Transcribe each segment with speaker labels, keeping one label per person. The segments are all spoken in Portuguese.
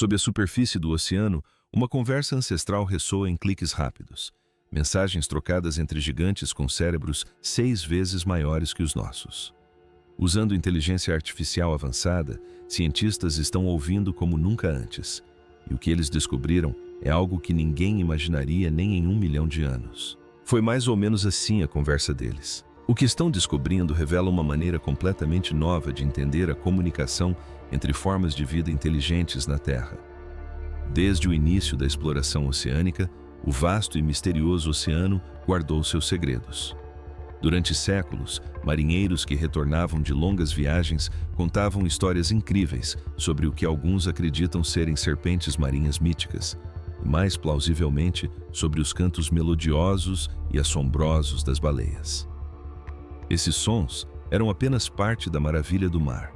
Speaker 1: Sob a superfície do oceano, uma conversa ancestral ressoa em cliques rápidos. Mensagens trocadas entre gigantes com cérebros 6 vezes maiores que os nossos. Usando inteligência artificial avançada, cientistas estão ouvindo como nunca antes. E o que eles descobriram é algo que ninguém imaginaria nem em 1 milhão de anos. Foi mais ou menos assim a conversa deles. O que estão descobrindo revela uma maneira completamente nova de entender a comunicação entre formas de vida inteligentes na Terra. Desde o início da exploração oceânica, o vasto e misterioso oceano guardou seus segredos. Durante séculos, marinheiros que retornavam de longas viagens contavam histórias incríveis sobre o que alguns acreditam serem serpentes marinhas míticas, e mais plausivelmente sobre os cantos melodiosos e assombrosos das baleias. Esses sons eram apenas parte da maravilha do mar,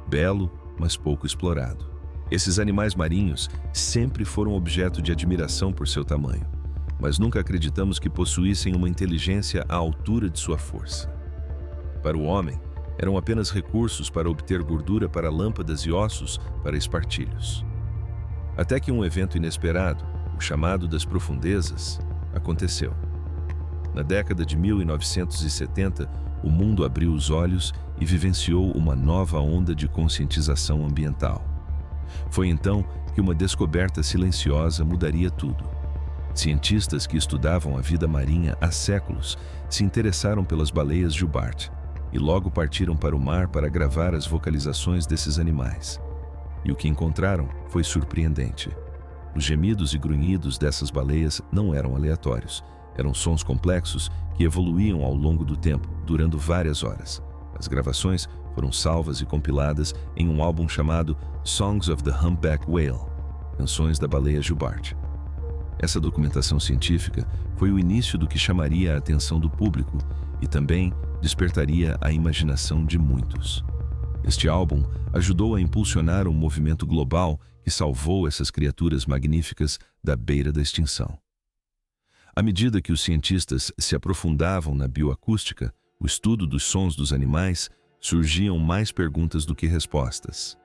Speaker 1: belo, mas pouco explorado. Esses animais marinhos sempre foram objeto de admiração por seu tamanho, mas nunca acreditamos que possuíssem uma inteligência à altura de sua força. Para o homem, eram apenas recursos para obter gordura para lâmpadas e ossos para espartilhos. Até que um evento inesperado, o chamado das profundezas, aconteceu. Na década de 1970, o mundo abriu os olhos e vivenciou uma nova onda de conscientização ambiental. Foi então que uma descoberta silenciosa mudaria tudo. Cientistas que estudavam a vida marinha há séculos se interessaram pelas baleias jubarte e logo partiram para o mar para gravar as vocalizações desses animais. E o que encontraram foi surpreendente. Os gemidos e grunhidos dessas baleias não eram aleatórios. Eram sons complexos que evoluíam ao longo do tempo, durando várias horas. As gravações foram salvas e compiladas em um álbum chamado Songs of the Humpback Whale, Canções da Baleia Jubarte. Essa documentação científica foi o início do que chamaria a atenção do público e também despertaria a imaginação de muitos. Este álbum ajudou a impulsionar um movimento global que salvou essas criaturas magníficas da beira da extinção. À medida que os cientistas se aprofundavam na bioacústica, o estudo dos sons dos animais, surgiam mais perguntas do que respostas.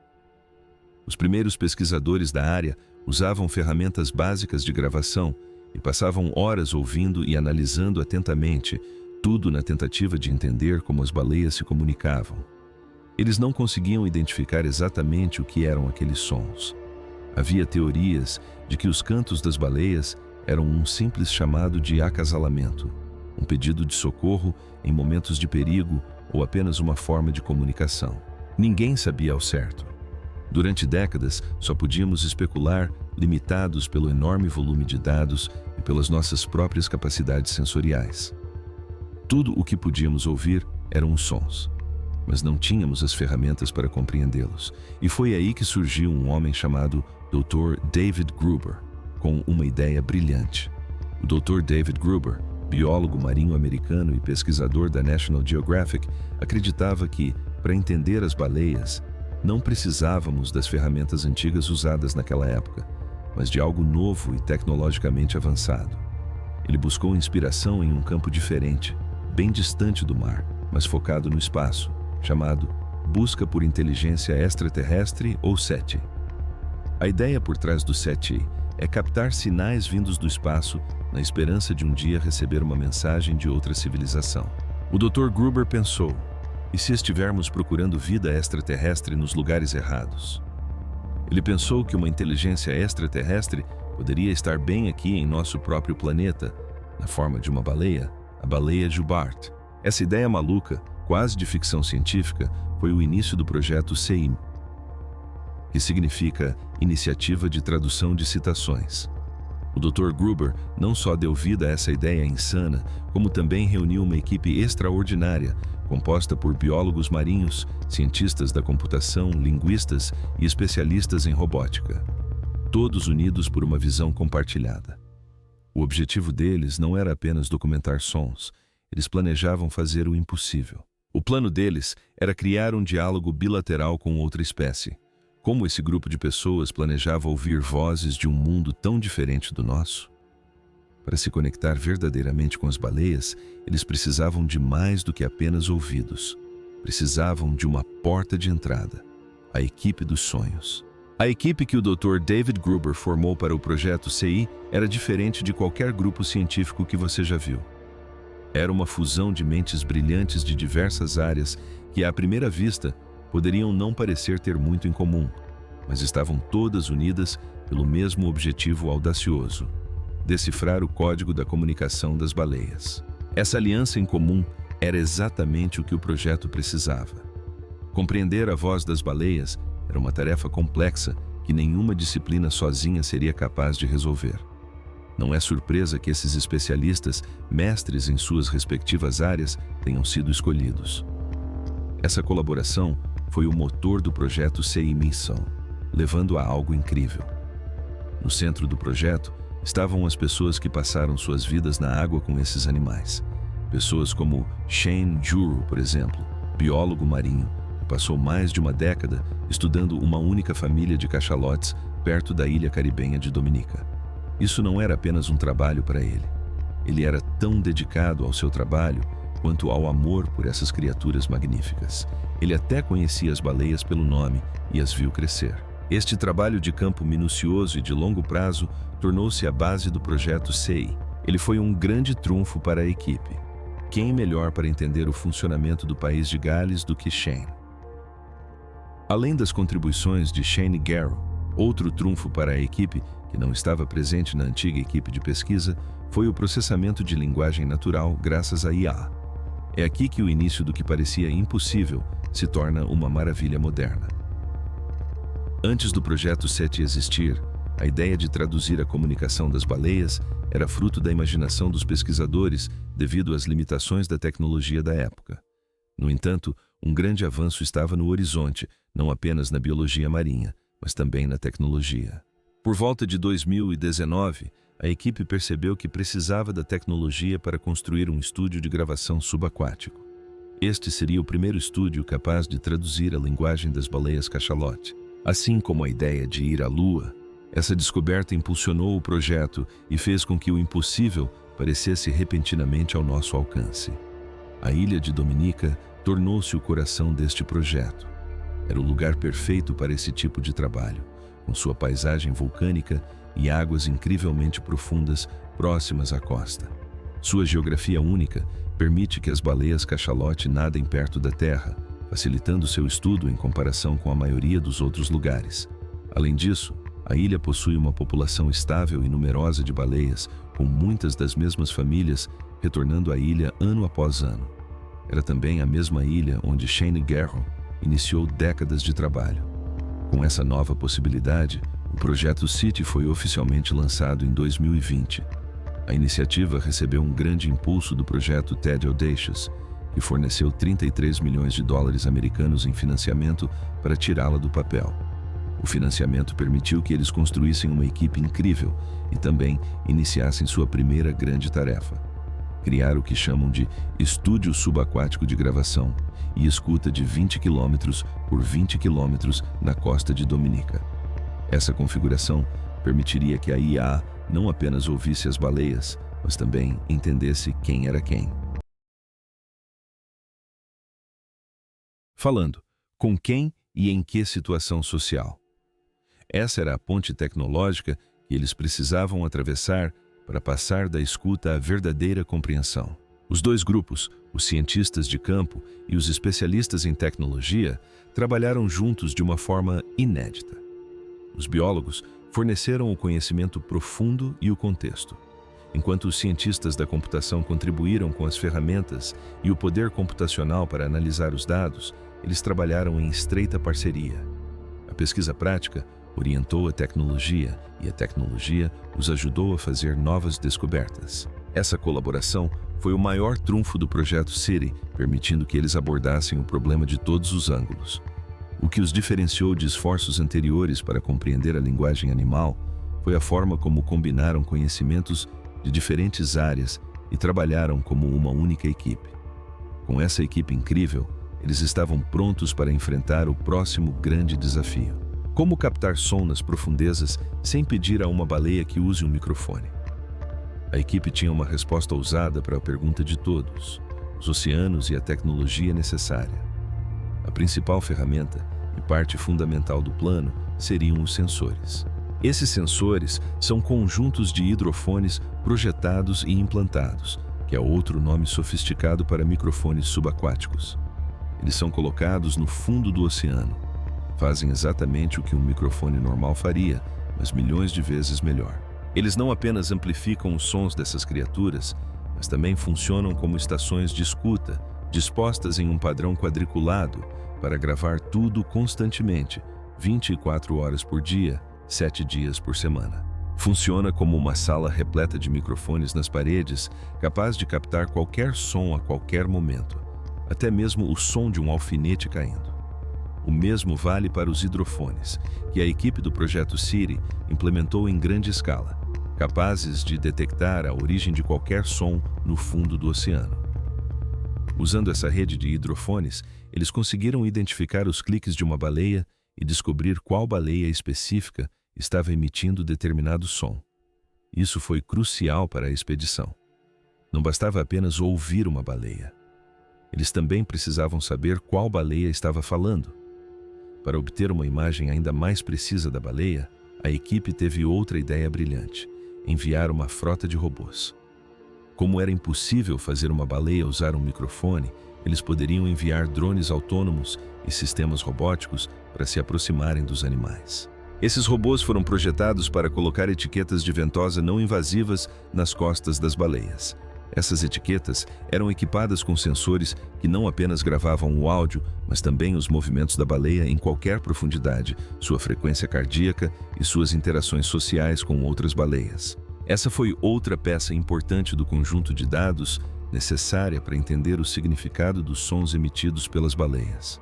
Speaker 1: Os primeiros pesquisadores da área usavam ferramentas básicas de gravação e passavam horas ouvindo e analisando atentamente, tudo na tentativa de entender como as baleias se comunicavam. Eles não conseguiam identificar exatamente o que eram aqueles sons. Havia teorias de que os cantos das baleias eram um simples chamado de acasalamento, um pedido de socorro em momentos de perigo ou apenas uma forma de comunicação. Ninguém sabia ao certo. Durante décadas, só podíamos especular, limitados pelo enorme volume de dados e pelas nossas próprias capacidades sensoriais. Tudo o que podíamos ouvir eram os sons, mas não tínhamos as ferramentas para compreendê-los. E foi aí que surgiu um homem chamado Dr. David Gruber, com uma ideia brilhante. O Dr. David Gruber, biólogo marinho americano e pesquisador da National Geographic, acreditava que, para entender as baleias, não precisávamos das ferramentas antigas usadas naquela época, mas de algo novo e tecnologicamente avançado. Ele buscou inspiração em um campo diferente, bem distante do mar, mas focado no espaço, chamado Busca por Inteligência Extraterrestre ou SETI. A ideia por trás do SETI é captar sinais vindos do espaço na esperança de um dia receber uma mensagem de outra civilização. O Dr. Gruber pensou, e se estivermos procurando vida extraterrestre nos lugares errados? Ele pensou que uma inteligência extraterrestre poderia estar bem aqui em nosso próprio planeta, na forma de uma baleia, a baleia jubarte. Essa ideia maluca, quase de ficção científica, foi o início do projeto CEIM, que significa Iniciativa de Tradução de Citações. O Dr. Gruber não só deu vida a essa ideia insana, como também reuniu uma equipe extraordinária, composta por biólogos marinhos, cientistas da computação, linguistas e especialistas em robótica. Todos unidos por uma visão compartilhada. O objetivo deles não era apenas documentar sons, eles planejavam fazer o impossível. O plano deles era criar um diálogo bilateral com outra espécie. Como esse grupo de pessoas planejava ouvir vozes de um mundo tão diferente do nosso? Para se conectar verdadeiramente com as baleias, eles precisavam de mais do que apenas ouvidos. Precisavam de uma porta de entrada, a equipe dos sonhos. A equipe que o Dr. David Gruber formou para o projeto CI era diferente de qualquer grupo científico que você já viu. Era uma fusão de mentes brilhantes de diversas áreas que, à primeira vista, poderiam não parecer ter muito em comum, mas estavam todas unidas pelo mesmo objetivo audacioso: decifrar o código da comunicação das baleias. Essa aliança em comum era exatamente o que o projeto precisava. Compreender a voz das baleias era uma tarefa complexa que nenhuma disciplina sozinha seria capaz de resolver. Não é surpresa que esses especialistas, mestres em suas respectivas áreas, tenham sido escolhidos. Essa colaboração foi o motor do projeto CI Missão, levando a algo incrível. No centro do projeto estavam as pessoas que passaram suas vidas na água com esses animais. Pessoas como Shane Juro, por exemplo, biólogo marinho, que passou mais de uma década estudando uma única família de cachalotes perto da ilha caribenha de Dominica. Isso não era apenas um trabalho para ele. Ele era tão dedicado ao seu trabalho quanto ao amor por essas criaturas magníficas. Ele até conhecia as baleias pelo nome e as viu crescer. Este trabalho de campo minucioso e de longo prazo tornou-se a base do projeto CI. Ele foi um grande trunfo para a equipe. Quem melhor para entender o funcionamento do país de Gales do que Shane? Além das contribuições de Shane Garrow, outro trunfo para a equipe, que não estava presente na antiga equipe de pesquisa, foi o processamento de linguagem natural graças à IA. É aqui que o início do que parecia impossível se torna uma maravilha moderna. Antes do projeto SETI existir, a ideia de traduzir a comunicação das baleias era fruto da imaginação dos pesquisadores devido às limitações da tecnologia da época. No entanto, um grande avanço estava no horizonte, não apenas na biologia marinha, mas também na tecnologia. Por volta de 2019, a equipe percebeu que precisava da tecnologia para construir um estúdio de gravação subaquático. Este seria o primeiro estúdio capaz de traduzir a linguagem das baleias cachalote. Assim como a ideia de ir à Lua, essa descoberta impulsionou o projeto e fez com que o impossível parecesse repentinamente ao nosso alcance. A ilha de Dominica tornou-se o coração deste projeto. Era o lugar perfeito para esse tipo de trabalho, com sua paisagem vulcânica e águas incrivelmente profundas próximas à costa. Sua geografia única permite que as baleias cachalote nadem perto da terra, facilitando seu estudo em comparação com a maioria dos outros lugares. Além disso, a ilha possui uma população estável e numerosa de baleias, com muitas das mesmas famílias retornando à ilha ano após ano. Era também a mesma ilha onde Shane Garrow iniciou décadas de trabalho. Com essa nova possibilidade, o projeto CITI foi oficialmente lançado em 2020. A iniciativa recebeu um grande impulso do projeto TED Audacious, que forneceu 33 milhões de dólares americanos em financiamento para tirá-la do papel. O financiamento permitiu que eles construíssem uma equipe incrível e também iniciassem sua primeira grande tarefa: criar o que chamam de estúdio subaquático de gravação e escuta de 20 km por 20 km na costa de Dominica. Essa configuração permitiria que a IA não apenas ouvisse as baleias, mas também entendesse quem era quem. Falando com quem e em que situação social. Essa era a ponte tecnológica que eles precisavam atravessar para passar da escuta à verdadeira compreensão. Os dois grupos, os cientistas de campo e os especialistas em tecnologia, trabalharam juntos de uma forma inédita. Os biólogos forneceram o conhecimento profundo e o contexto, enquanto os cientistas da computação contribuíram com as ferramentas e o poder computacional para analisar os dados. Eles trabalharam em estreita parceria. A pesquisa prática orientou a tecnologia e a tecnologia os ajudou a fazer novas descobertas. Essa colaboração foi o maior trunfo do projeto CITI, permitindo que eles abordassem o problema de todos os ângulos. O que os diferenciou de esforços anteriores para compreender a linguagem animal foi a forma como combinaram conhecimentos de diferentes áreas e trabalharam como uma única equipe. Com essa equipe incrível, eles estavam prontos para enfrentar o próximo grande desafio: como captar som nas profundezas sem pedir a uma baleia que use um microfone. A equipe tinha uma resposta ousada para a pergunta de todos: os oceanos e a tecnologia necessária. A principal ferramenta e parte fundamental do plano seriam os sensores. Esses sensores são conjuntos de hidrofones projetados e implantados, que é outro nome sofisticado para microfones subaquáticos. Eles são colocados no fundo do oceano. Fazem exatamente o que um microfone normal faria, mas milhões de vezes melhor. Eles não apenas amplificam os sons dessas criaturas, mas também funcionam como estações de escuta, dispostas em um padrão quadriculado para gravar tudo constantemente, 24 horas por dia, 7 dias por semana. Funciona como uma sala repleta de microfones nas paredes, capaz de captar qualquer som a qualquer momento, até mesmo o som de um alfinete caindo. O mesmo vale para os hidrofones, que a equipe do projeto Siri implementou em grande escala, capazes de detectar a origem de qualquer som no fundo do oceano. Usando essa rede de hidrofones, eles conseguiram identificar os cliques de uma baleia e descobrir qual baleia específica estava emitindo determinado som. Isso foi crucial para a expedição. Não bastava apenas ouvir uma baleia. Eles também precisavam saber qual baleia estava falando. Para obter uma imagem ainda mais precisa da baleia, a equipe teve outra ideia brilhante: enviar uma frota de robôs. Como era impossível fazer uma baleia usar um microfone, eles poderiam enviar drones autônomos e sistemas robóticos para se aproximarem dos animais. Esses robôs foram projetados para colocar etiquetas de ventosa não invasivas nas costas das baleias. Essas etiquetas eram equipadas com sensores que não apenas gravavam o áudio, mas também os movimentos da baleia em qualquer profundidade, sua frequência cardíaca e suas interações sociais com outras baleias. Essa foi outra peça importante do conjunto de dados necessária para entender o significado dos sons emitidos pelas baleias.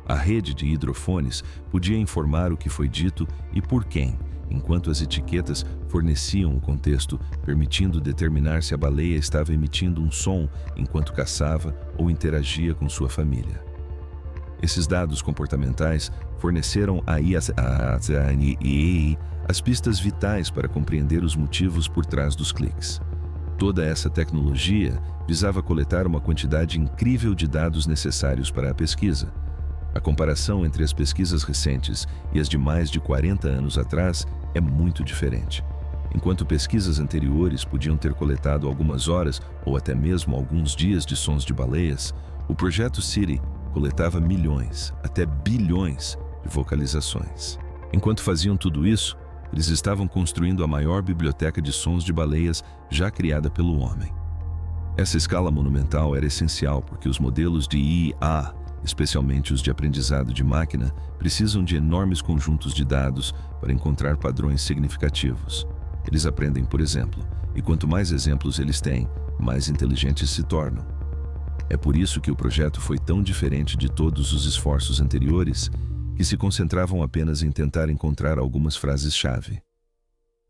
Speaker 1: A rede de hidrofones podia informar o que foi dito e por quem, enquanto as etiquetas forneciam o contexto, permitindo determinar se a baleia estava emitindo um som enquanto caçava ou interagia com sua família. Esses dados comportamentais forneceram à IA as pistas vitais para compreender os motivos por trás dos cliques. Toda essa tecnologia visava coletar uma quantidade incrível de dados necessários para a pesquisa. A comparação entre as pesquisas recentes e as de mais de 40 anos atrás é muito diferente. Enquanto pesquisas anteriores podiam ter coletado algumas horas ou até mesmo alguns dias de sons de baleias, o projeto Siri coletava milhões, até bilhões de vocalizações. Enquanto faziam tudo isso, eles estavam construindo a maior biblioteca de sons de baleias já criada pelo homem. Essa escala monumental era essencial porque os modelos de IA, especialmente os de aprendizado de máquina, precisam de enormes conjuntos de dados para encontrar padrões significativos. Eles aprendem, por exemplo, e quanto mais exemplos eles têm, mais inteligentes se tornam. É por isso que o projeto foi tão diferente de todos os esforços anteriores, que se concentravam apenas em tentar encontrar algumas frases-chave.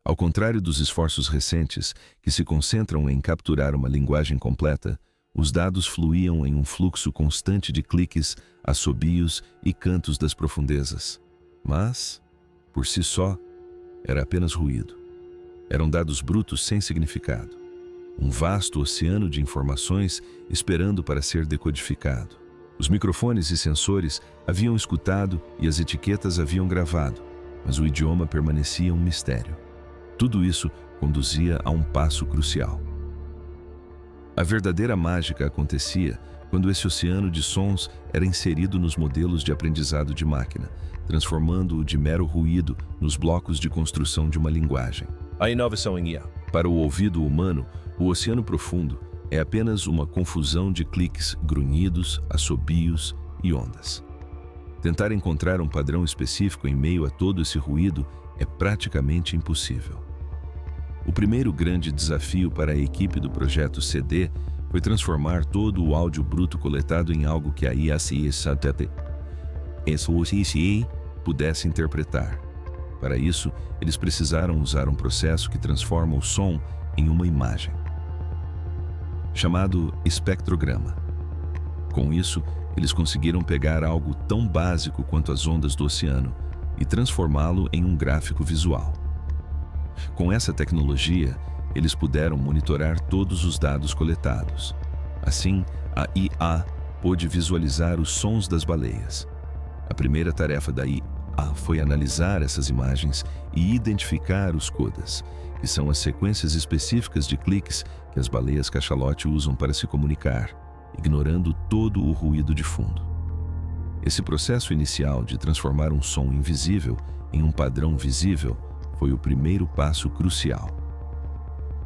Speaker 1: Ao contrário dos esforços recentes, que se concentram em capturar uma linguagem completa, os dados fluíam em um fluxo constante de cliques, assobios e cantos das profundezas. Mas, por si só, era apenas ruído. Eram dados brutos sem significado. Um vasto oceano de informações esperando para ser decodificado. Os microfones e sensores haviam escutado e as etiquetas haviam gravado, mas o idioma permanecia um mistério. Tudo isso conduzia a um passo crucial. A verdadeira mágica acontecia quando esse oceano de sons era inserido nos modelos de aprendizado de máquina, transformando-o de mero ruído nos blocos de construção de uma linguagem. A inovação em IA. Para o ouvido humano, o oceano profundo é apenas uma confusão de cliques, grunhidos, assobios e ondas. Tentar encontrar um padrão específico em meio a todo esse ruído é praticamente impossível. O primeiro grande desafio para a equipe do projeto CD foi transformar todo o áudio bruto coletado em algo que a IA pudesse interpretar. Para isso, eles precisaram usar um processo que transforma o som em uma imagem, chamado espectrograma. Com isso, eles conseguiram pegar algo tão básico quanto as ondas do oceano e transformá-lo em um gráfico visual. Com essa tecnologia, eles puderam monitorar todos os dados coletados. Assim, a IA pôde visualizar os sons das baleias. A primeira tarefa da IA foi analisar essas imagens e identificar os codas, que são as sequências específicas de cliques que as baleias cachalote usam para se comunicar, ignorando todo o ruído de fundo. Esse processo inicial de transformar um som invisível em um padrão visível foi o primeiro passo crucial.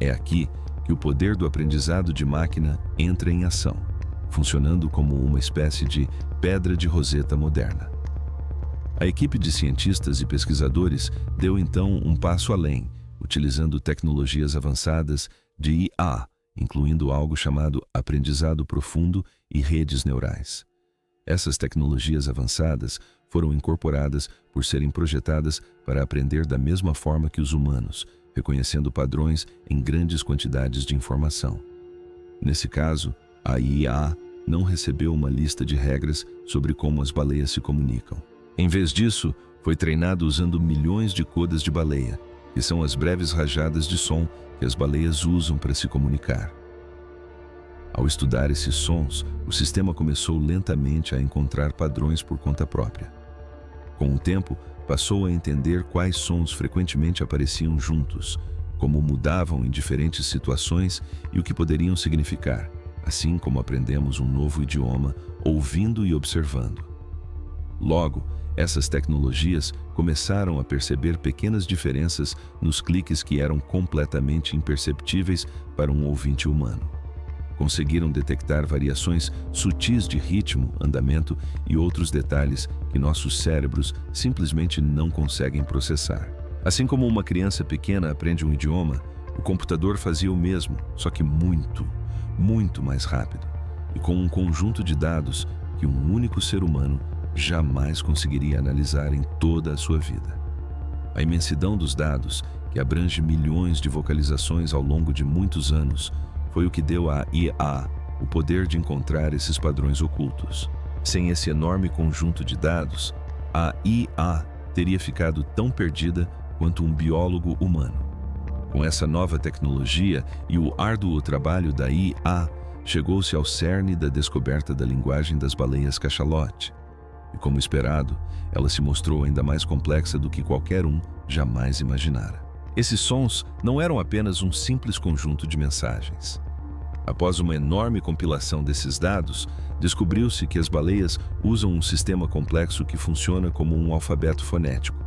Speaker 1: É aqui que o poder do aprendizado de máquina entra em ação, funcionando como uma espécie de pedra de roseta moderna. A equipe de cientistas e pesquisadores deu então um passo além, utilizando tecnologias avançadas de IA, incluindo algo chamado aprendizado profundo e redes neurais. Essas tecnologias avançadas foram incorporadas por serem projetadas para aprender da mesma forma que os humanos, reconhecendo padrões em grandes quantidades de informação. Nesse caso, a IA não recebeu uma lista de regras sobre como as baleias se comunicam. Em vez disso, foi treinado usando milhões de codas de baleia, que são as breves rajadas de som que as baleias usam para se comunicar. Ao estudar esses sons, o sistema começou lentamente a encontrar padrões por conta própria. Com o tempo, passou a entender quais sons frequentemente apareciam juntos, como mudavam em diferentes situações e o que poderiam significar, assim como aprendemos um novo idioma ouvindo e observando. Logo, essas tecnologias começaram a perceber pequenas diferenças nos cliques que eram completamente imperceptíveis para um ouvinte humano. Conseguiram detectar variações sutis de ritmo, andamento e outros detalhes que nossos cérebros simplesmente não conseguem processar. Assim como uma criança pequena aprende um idioma, o computador fazia o mesmo, só que muito mais rápido, e com um conjunto de dados que um único ser humano jamais conseguiria analisar em toda a sua vida. A imensidão dos dados, que abrange milhões de vocalizações ao longo de muitos anos, foi o que deu à IA o poder de encontrar esses padrões ocultos. Sem esse enorme conjunto de dados, a IA teria ficado tão perdida quanto um biólogo humano. Com essa nova tecnologia e o árduo trabalho da IA, chegou-se ao cerne da descoberta da linguagem das baleias cachalote. E como esperado, ela se mostrou ainda mais complexa do que qualquer um jamais imaginara. Esses sons não eram apenas um simples conjunto de mensagens. Após uma enorme compilação desses dados, descobriu-se que as baleias usam um sistema complexo que funciona como um alfabeto fonético.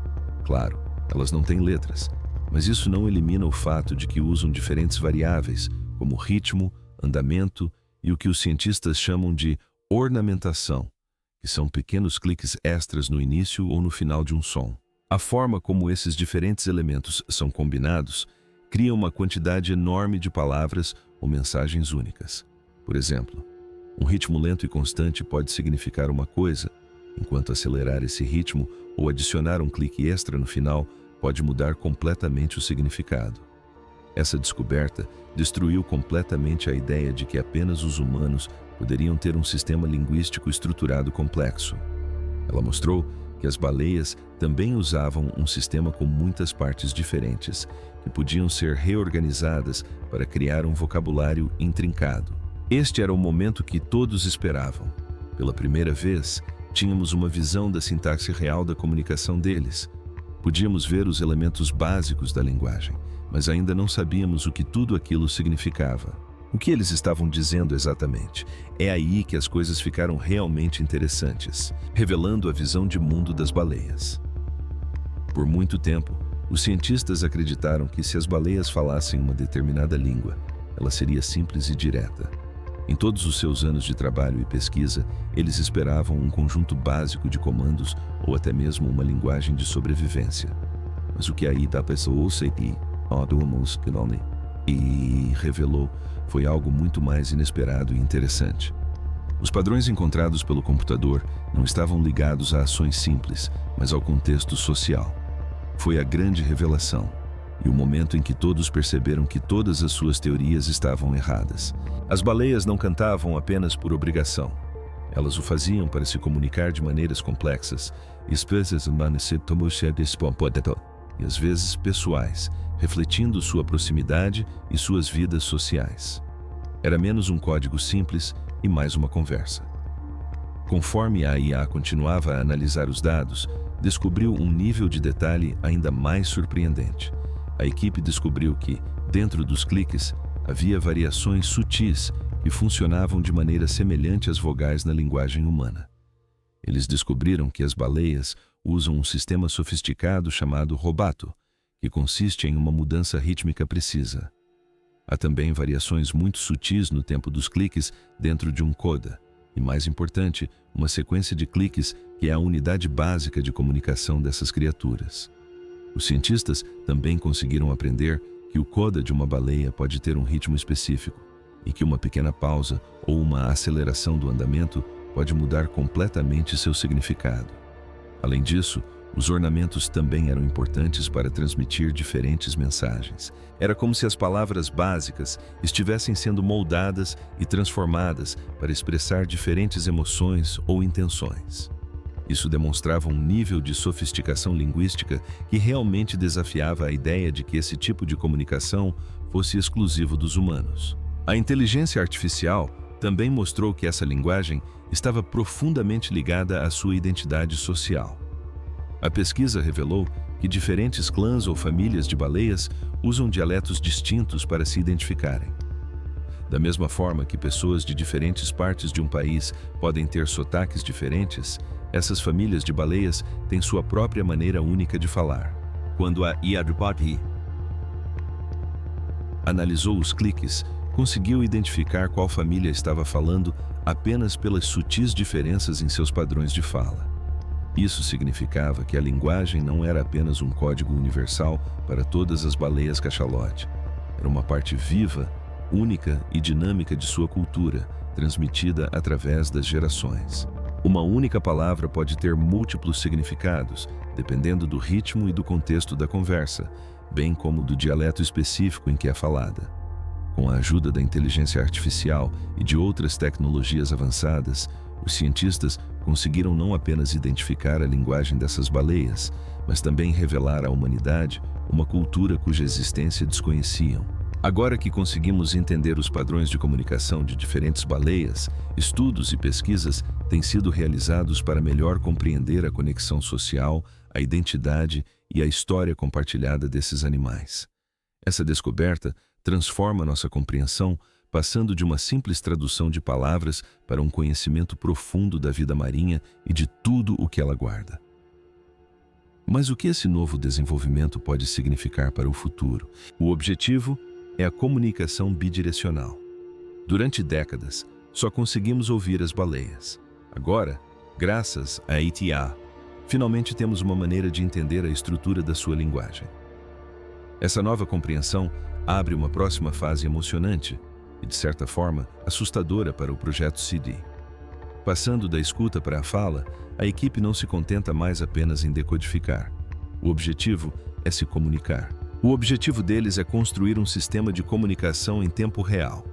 Speaker 1: Claro, elas não têm letras, mas isso não elimina o fato de que usam diferentes variáveis, como ritmo, andamento e o que os cientistas chamam de ornamentação, que são pequenos cliques extras no início ou no final de um som. A forma como esses diferentes elementos são combinados cria uma quantidade enorme de palavras ou mensagens únicas. Por exemplo, um ritmo lento e constante pode significar uma coisa, enquanto acelerar esse ritmo ou adicionar um clique extra no final pode mudar completamente o significado. Essa descoberta destruiu completamente a ideia de que apenas os humanos poderiam ter um sistema linguístico estruturado complexo. Ela mostrou que as baleias também usavam um sistema com muitas partes diferentes, que podiam ser reorganizadas para criar um vocabulário intrincado. Este era o momento que todos esperavam. Pela primeira vez, tínhamos uma visão da sintaxe real da comunicação deles. Podíamos ver os elementos básicos da linguagem, mas ainda não sabíamos o que tudo aquilo significava. O que eles estavam dizendo exatamente? É aí que as coisas ficaram realmente interessantes, revelando a visão de mundo das baleias. Por muito tempo, os cientistas acreditaram que se as baleias falassem uma determinada língua, ela seria simples e direta. Em todos os seus anos de trabalho e pesquisa, eles esperavam um conjunto básico de comandos ou até mesmo uma linguagem de sobrevivência. Mas o que aí da pessoa e revelou foi algo muito mais inesperado e interessante. Os padrões encontrados pelo computador não estavam ligados a ações simples, mas ao contexto social. Foi a grande revelação, e o momento em que todos perceberam que todas as suas teorias estavam erradas. As baleias não cantavam apenas por obrigação. Elas o faziam para se comunicar de maneiras complexas, e às vezes pessoais, refletindo sua proximidade e suas vidas sociais. Era menos um código simples e mais uma conversa. Conforme a IA continuava a analisar os dados, descobriu um nível de detalhe ainda mais surpreendente. A equipe descobriu que, dentro dos cliques, havia variações sutis que funcionavam de maneira semelhante às vogais na linguagem humana. Eles descobriram que as baleias usam um sistema sofisticado chamado rubato, que consiste em uma mudança rítmica precisa. Há também variações muito sutis no tempo dos cliques dentro de um coda, e mais importante, uma sequência de cliques que é a unidade básica de comunicação dessas criaturas. Os cientistas também conseguiram aprender que o coda de uma baleia pode ter um ritmo específico e que uma pequena pausa ou uma aceleração do andamento pode mudar completamente seu significado. Além disso, os ornamentos também eram importantes para transmitir diferentes mensagens. Era como se as palavras básicas estivessem sendo moldadas e transformadas para expressar diferentes emoções ou intenções. Isso demonstrava um nível de sofisticação linguística que realmente desafiava a ideia de que esse tipo de comunicação fosse exclusivo dos humanos. A inteligência artificial também mostrou que essa linguagem estava profundamente ligada à sua identidade social. A pesquisa revelou que diferentes clãs ou famílias de baleias usam dialetos distintos para se identificarem. Da mesma forma que pessoas de diferentes partes de um país podem ter sotaques diferentes, essas famílias de baleias têm sua própria maneira única de falar. Quando a IA analisou os cliques, conseguiu identificar qual família estava falando apenas pelas sutis diferenças em seus padrões de fala. Isso significava que a linguagem não era apenas um código universal para todas as baleias cachalote. Era uma parte viva, única e dinâmica de sua cultura, transmitida através das gerações. Uma única palavra pode ter múltiplos significados, dependendo do ritmo e do contexto da conversa, bem como do dialeto específico em que é falada. Com a ajuda da inteligência artificial e de outras tecnologias avançadas, os cientistas conseguiram não apenas identificar a linguagem dessas baleias, mas também revelar à humanidade uma cultura cuja existência desconheciam. Agora que conseguimos entender os padrões de comunicação de diferentes baleias, estudos e pesquisas têm sido realizados para melhor compreender a conexão social, a identidade e a história compartilhada desses animais. Essa descoberta transforma nossa compreensão, passando de uma simples tradução de palavras para um conhecimento profundo da vida marinha e de tudo o que ela guarda. Mas o que esse novo desenvolvimento pode significar para o futuro? O objetivo é a comunicação bidirecional. Durante décadas, só conseguimos ouvir as baleias. Agora, graças à ATA, finalmente temos uma maneira de entender a estrutura da sua linguagem. Essa nova compreensão abre uma próxima fase emocionante e, de certa forma, assustadora para o projeto CD. Passando da escuta para a fala, a equipe não se contenta mais apenas em decodificar. O objetivo é se comunicar. O objetivo deles é construir um sistema de comunicação em tempo real,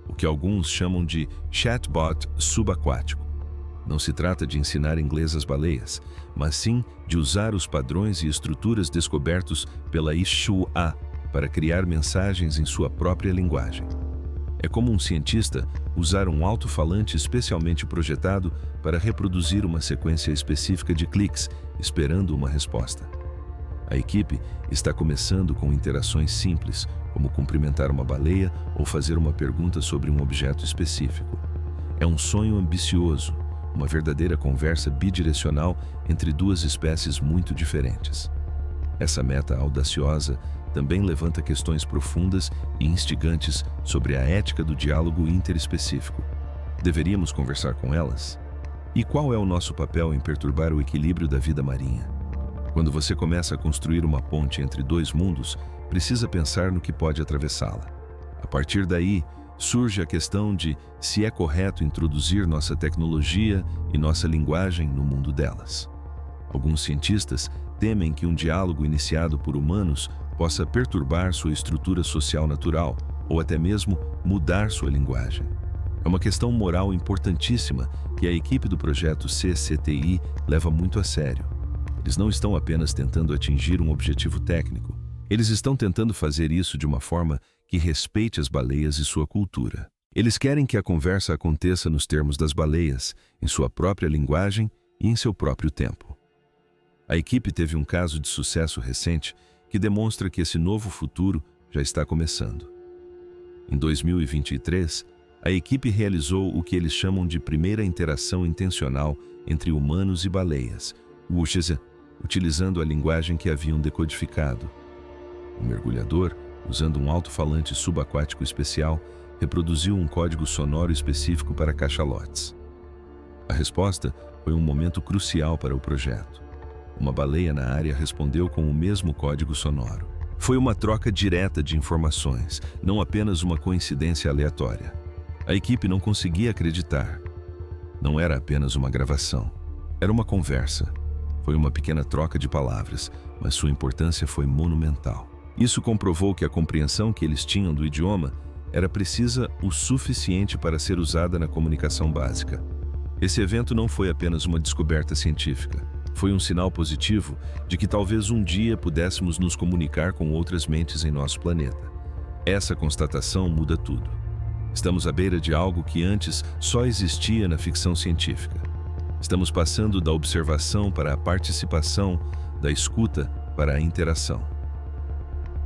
Speaker 1: o que alguns chamam de chatbot subaquático. Não se trata de ensinar inglês às baleias, mas sim de usar os padrões e estruturas descobertos pela ISHU-A para criar mensagens em sua própria linguagem. É como um cientista usar um alto-falante especialmente projetado para reproduzir uma sequência específica de cliques, esperando uma resposta. A equipe está começando com interações simples, como cumprimentar uma baleia ou fazer uma pergunta sobre um objeto específico. É um sonho ambicioso, uma verdadeira conversa bidirecional entre duas espécies muito diferentes. Essa meta audaciosa também levanta questões profundas e instigantes sobre a ética do diálogo interespecífico. Deveríamos conversar com elas? E qual é o nosso papel em perturbar o equilíbrio da vida marinha? Quando você começa a construir uma ponte entre dois mundos, precisa pensar no que pode atravessá-la. A partir daí, surge a questão de se é correto introduzir nossa tecnologia e nossa linguagem no mundo delas. Alguns cientistas temem que um diálogo iniciado por humanos possa perturbar sua estrutura social natural ou até mesmo mudar sua linguagem. É uma questão moral importantíssima que a equipe do projeto CCTI leva muito a sério. Eles não estão apenas tentando atingir um objetivo técnico, eles estão tentando fazer isso de uma forma que respeite as baleias e sua cultura. Eles querem que a conversa aconteça nos termos das baleias, em sua própria linguagem e em seu próprio tempo. A equipe teve um caso de sucesso recente que demonstra que esse novo futuro já está começando. Em 2023, a equipe realizou o que eles chamam de primeira interação intencional entre humanos e baleias, utilizando a linguagem que haviam decodificado. O mergulhador, usando um alto-falante subaquático especial, reproduziu um código sonoro específico para cachalotes. A resposta foi um momento crucial para o projeto. Uma baleia na área respondeu com o mesmo código sonoro. Foi uma troca direta de informações, não apenas uma coincidência aleatória. A equipe não conseguia acreditar. Não era apenas uma gravação. Era uma conversa. Foi uma pequena troca de palavras, mas sua importância foi monumental. Isso comprovou que a compreensão que eles tinham do idioma era precisa o suficiente para ser usada na comunicação básica. Esse evento não foi apenas uma descoberta científica. Foi um sinal positivo de que talvez um dia pudéssemos nos comunicar com outras mentes em nosso planeta. Essa constatação muda tudo. Estamos à beira de algo que antes só existia na ficção científica. Estamos passando da observação para a participação, da escuta para a interação.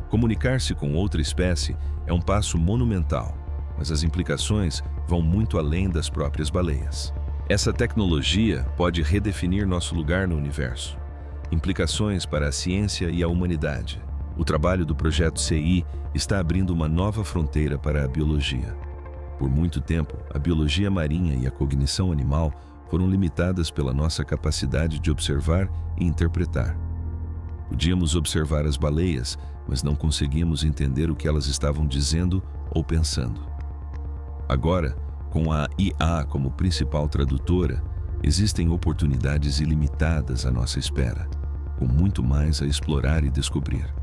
Speaker 1: Comunicar-se com outra espécie é um passo monumental, mas as implicações vão muito além das próprias baleias. Essa tecnologia pode redefinir nosso lugar no universo. Implicações para a ciência e a humanidade. O trabalho do projeto CI está abrindo uma nova fronteira para a biologia. Por muito tempo, a biologia marinha e a cognição animal foram limitadas pela nossa capacidade de observar e interpretar. Podíamos observar as baleias, mas não conseguíamos entender o que elas estavam dizendo ou pensando. Agora, com a IA como principal tradutora, existem oportunidades ilimitadas à nossa espera, com muito mais a explorar e descobrir.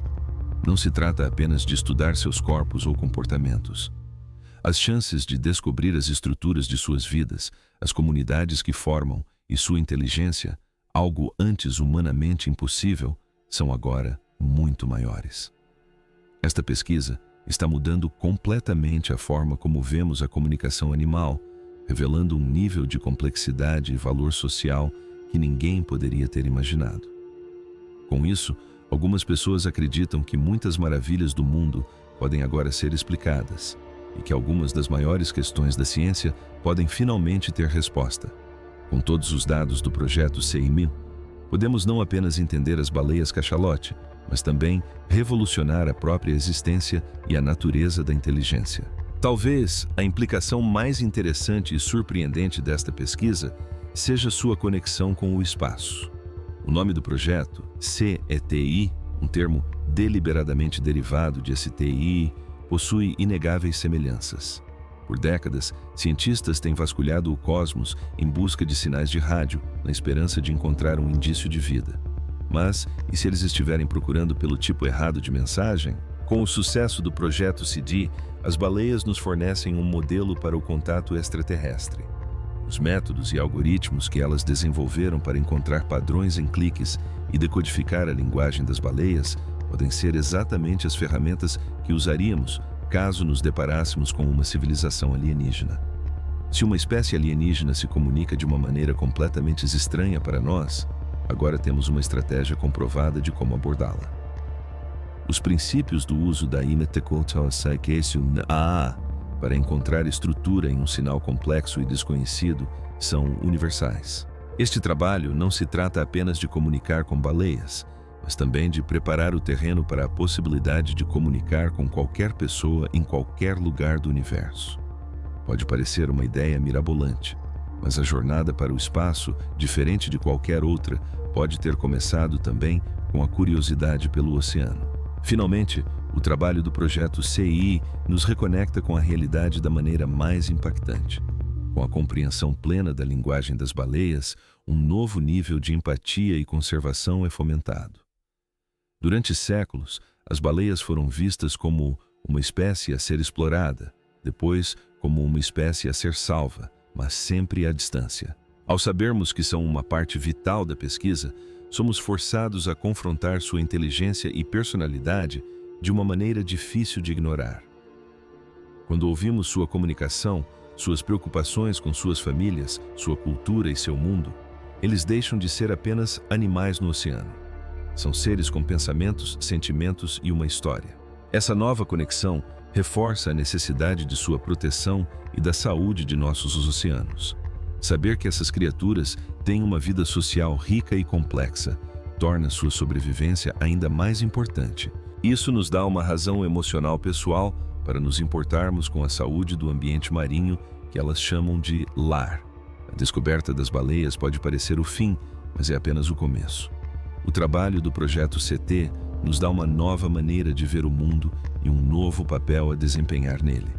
Speaker 1: Não se trata apenas de estudar seus corpos ou comportamentos. As chances de descobrir as estruturas de suas vidas, as comunidades que formam e sua inteligência, algo antes humanamente impossível, são agora muito maiores. Esta pesquisa está mudando completamente a forma como vemos a comunicação animal, revelando um nível de complexidade e valor social que ninguém poderia ter imaginado. Com isso, algumas pessoas acreditam que muitas maravilhas do mundo podem agora ser explicadas e que algumas das maiores questões da ciência podem finalmente ter resposta. Com todos os dados do projeto CI1000, podemos não apenas entender as baleias cachalote, mas também revolucionar a própria existência e a natureza da inteligência. Talvez a implicação mais interessante e surpreendente desta pesquisa seja sua conexão com o espaço. O nome do projeto, CETI, um termo deliberadamente derivado de STI, possui inegáveis semelhanças. Por décadas, cientistas têm vasculhado o cosmos em busca de sinais de rádio, na esperança de encontrar um indício de vida. Mas, e se eles estiverem procurando pelo tipo errado de mensagem? Com o sucesso do projeto CD, as baleias nos fornecem um modelo para o contato extraterrestre. Os métodos e algoritmos que elas desenvolveram para encontrar padrões em cliques e decodificar a linguagem das baleias podem ser exatamente as ferramentas que usaríamos caso nos deparássemos com uma civilização alienígena. Se uma espécie alienígena se comunica de uma maneira completamente estranha para nós, agora temos uma estratégia comprovada de como abordá-la. Os princípios do uso da IA para encontrar estrutura em um sinal complexo e desconhecido são universais. Este trabalho não se trata apenas de comunicar com baleias, mas também de preparar o terreno para a possibilidade de comunicar com qualquer pessoa em qualquer lugar do universo. Pode parecer uma ideia mirabolante, mas a jornada para o espaço, diferente de qualquer outra, pode ter começado também com a curiosidade pelo oceano. Finalmente, o trabalho do projeto CI nos reconecta com a realidade da maneira mais impactante. Com a compreensão plena da linguagem das baleias, um novo nível de empatia e conservação é fomentado. Durante séculos, as baleias foram vistas como uma espécie a ser explorada, depois como uma espécie a ser salva, mas sempre à distância. Ao sabermos que são uma parte vital da pesquisa, somos forçados a confrontar sua inteligência e personalidade de uma maneira difícil de ignorar. Quando ouvimos sua comunicação, suas preocupações com suas famílias, sua cultura e seu mundo, eles deixam de ser apenas animais no oceano. São seres com pensamentos, sentimentos e uma história. Essa nova conexão reforça a necessidade de sua proteção e da saúde de nossos oceanos. Saber que essas criaturas têm uma vida social rica e complexa torna sua sobrevivência ainda mais importante. Isso nos dá uma razão emocional pessoal para nos importarmos com a saúde do ambiente marinho que elas chamam de lar. A descoberta das baleias pode parecer o fim, mas é apenas o começo. O trabalho do Projeto CT nos dá uma nova maneira de ver o mundo e um novo papel a desempenhar nele.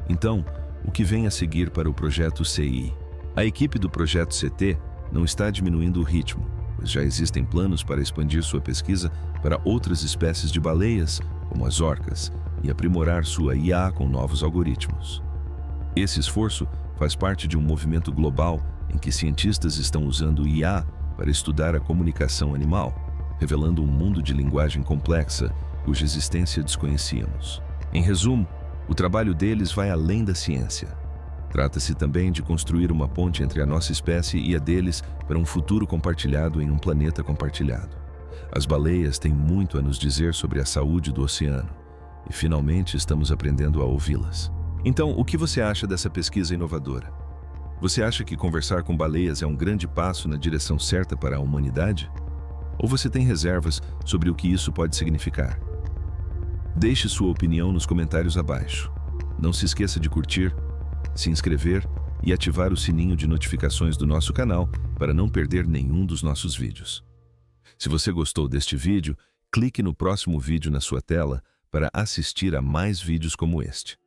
Speaker 1: Então, o que vem a seguir para o Projeto CI? A equipe do Projeto CT não está diminuindo o ritmo, pois já existem planos para expandir sua pesquisa para outras espécies de baleias, como as orcas, e aprimorar sua IA com novos algoritmos. Esse esforço faz parte de um movimento global em que cientistas estão usando IA para estudar a comunicação animal, revelando um mundo de linguagem complexa cuja existência desconhecíamos. Em resumo, o trabalho deles vai além da ciência. Trata-se também de construir uma ponte entre a nossa espécie e a deles para um futuro compartilhado em um planeta compartilhado. As baleias têm muito a nos dizer sobre a saúde do oceano, e finalmente estamos aprendendo a ouvi-las. Então, o que você acha dessa pesquisa inovadora? Você acha que conversar com baleias é um grande passo na direção certa para a humanidade? Ou você tem reservas sobre o que isso pode significar? Deixe sua opinião nos comentários abaixo. Não se esqueça de curtir, se inscrever e ativar o sininho de notificações do nosso canal para não perder nenhum dos nossos vídeos. Se você gostou deste vídeo, clique no próximo vídeo na sua tela para assistir a mais vídeos como este.